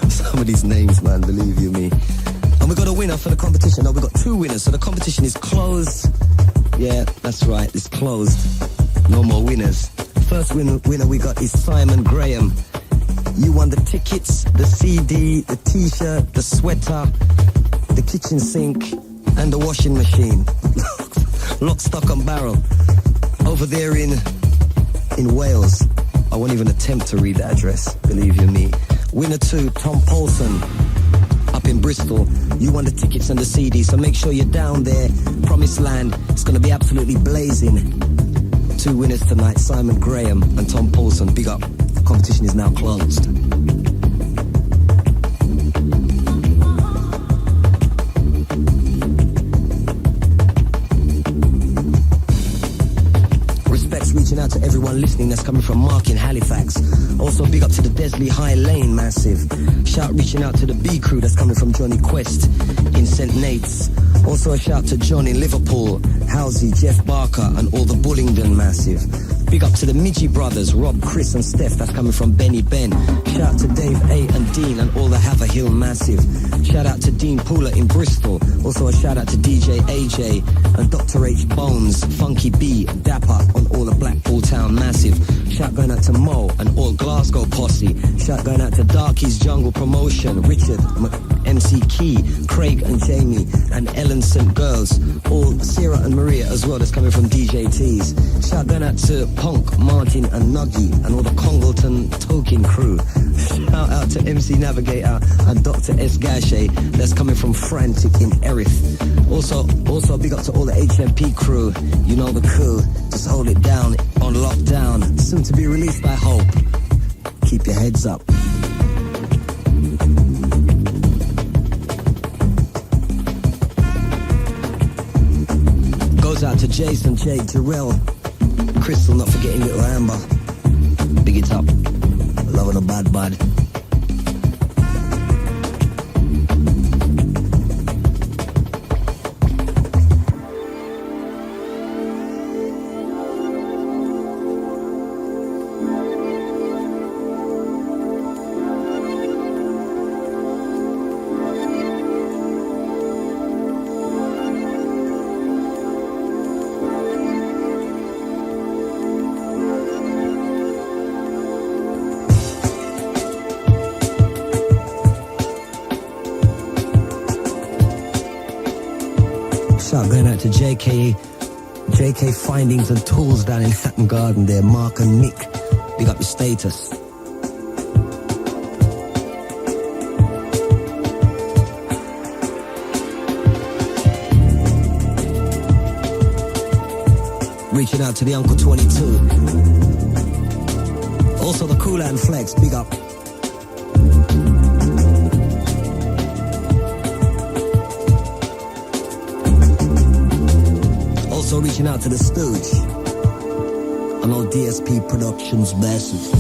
Some of these names, man, believe you me. And we got a winner for the competition. No, we got two winners, so the competition is closed. Yeah, that's right, it's closed. No more winners. First winner we got is Simon Graham. You won the tickets, the CD, the t-shirt, the sweater, the kitchen sink, and the washing machine. Lock, stock and barrel. Over there in Wales. I won't even attempt to read the address, believe you me. Winner 2, Tom Paulson, up in Bristol. You won the tickets and the CD, so make sure you're down there. Promised Land, it's going to be absolutely blazing. Two winners tonight, Simon Graham and Tom Paulson. Big up. The competition is now closed. Reaching out to everyone listening that's coming from Mark in Halifax. Also big up to the Desley High Lane massive. Shout reaching out to the B crew that's coming from Johnny Quest in St. Nate's. Also a shout to John in Liverpool, Halsey, Jeff Barker and all the Bullingdon massive. Big up to the Midgie brothers, Rob, Chris and Steph that's coming from Benny Ben. Shout out to Dave A and Dean and all the Haverhill massive. Shout out to Dean Pooler in Bristol. Also a shout out to DJ AJ and Dr. H Bones, Funky B, Dapper on all the Blackpool Town massive. Shout going out to Mo and all Glasgow posse. Shout going out to Darky's Jungle Promotion, Richard, MC Key, Craig and Jamie and Ellen St. Girls. All Sarah and Maria as well that's coming from DJ T's. Shout going out to Punk, Martin and Nuggy and all the Congleton Token crew. Shout out to MC Navigator and Dr. S. Gachet that's coming from Frantic in Erith. Also big up to all the HMP crew. You know the crew. Just hold it down on lockdown. Soon to be released, I hope. Keep your heads up. Goes out to Jason, Jay, Jarrell, Crystal, not forgetting little Amber. Big it up. Loving a bad bud. Going out to JK Findings and Tools down in Hatton Garden there. Mark and Nick, big up your status. Reaching out to the Uncle 22. Also the Kool and Flex, big up. Also reaching out to the Stooge and all DSP Productions massive.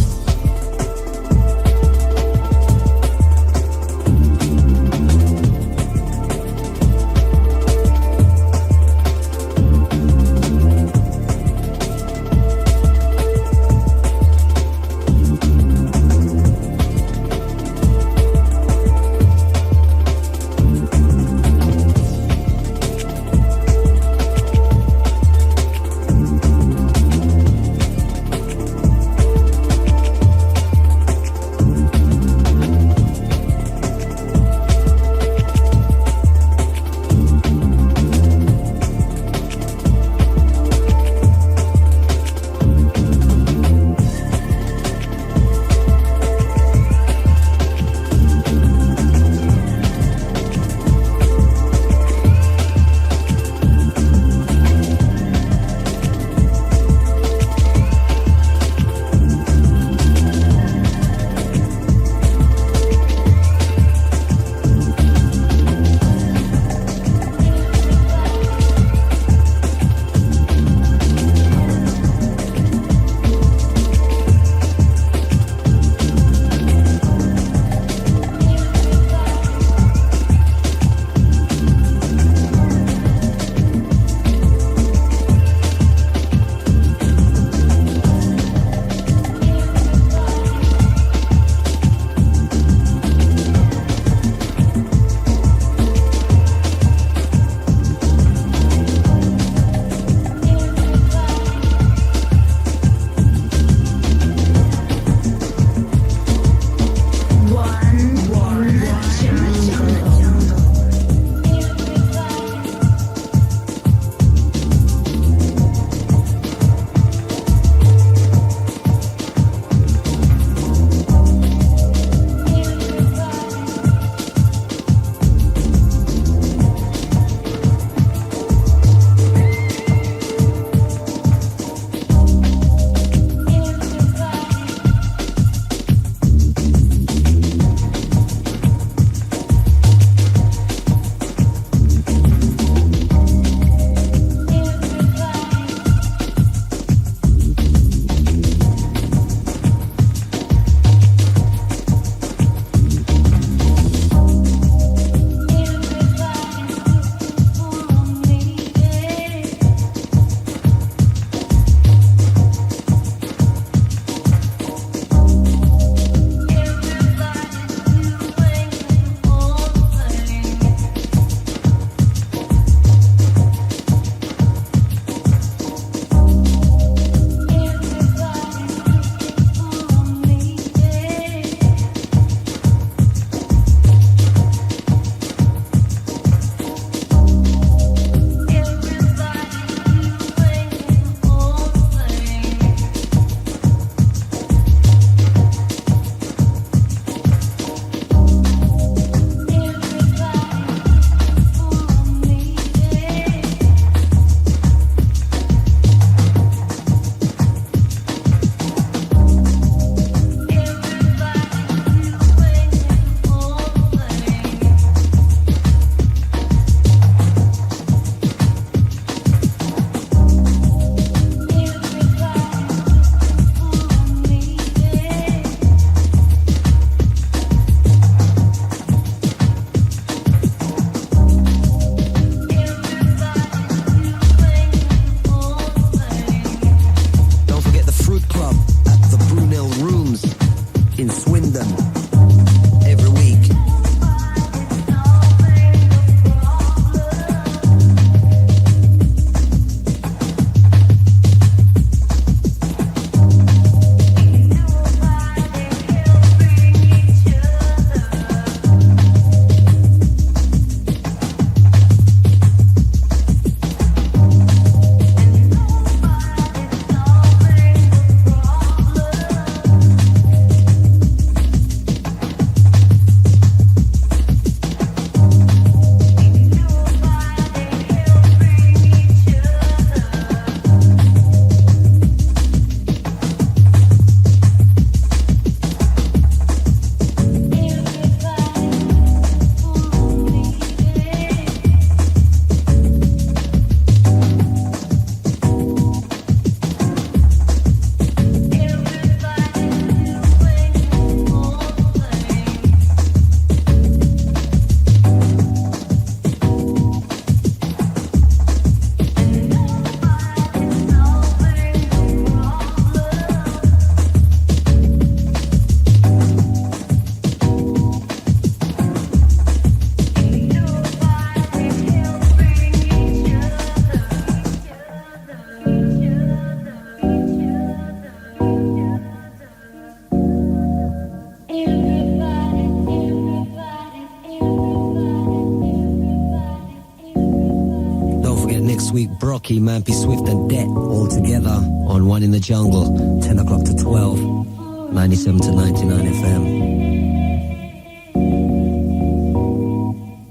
week, Brocky, Mampy, Swift and Det all together on One in the Jungle, 10 o'clock to 12, 97 to 99 FM.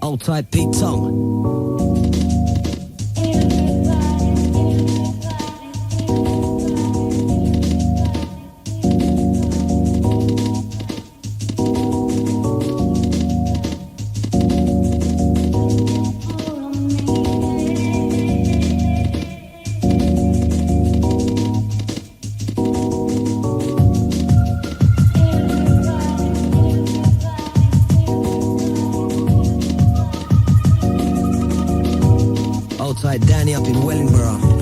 Old tight Pete Tong. Danny up in Wellingborough.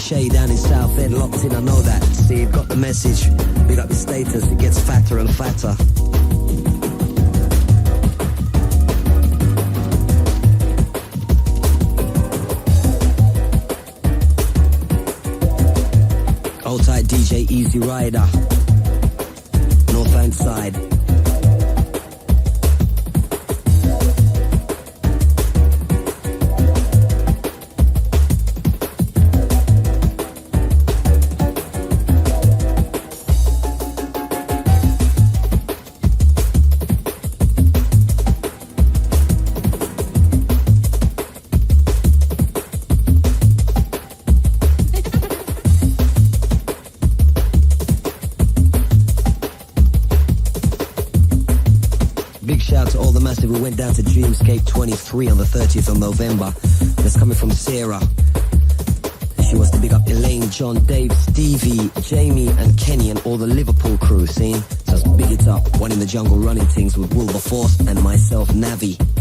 Shay down in South End, locked in, I know that. Steve got the message. Big up the status, it gets fatter and fatter. Old tight DJ Easy Rider, North End side. We went down to Dreamscape 23 on the 30th of November. That's coming from Sarah. She wants to big up Elaine, John, Dave, Stevie, Jamie and Kenny and all the Liverpool crew, see? So big it up. One in the Jungle running things with Wilberforce and myself, Navi.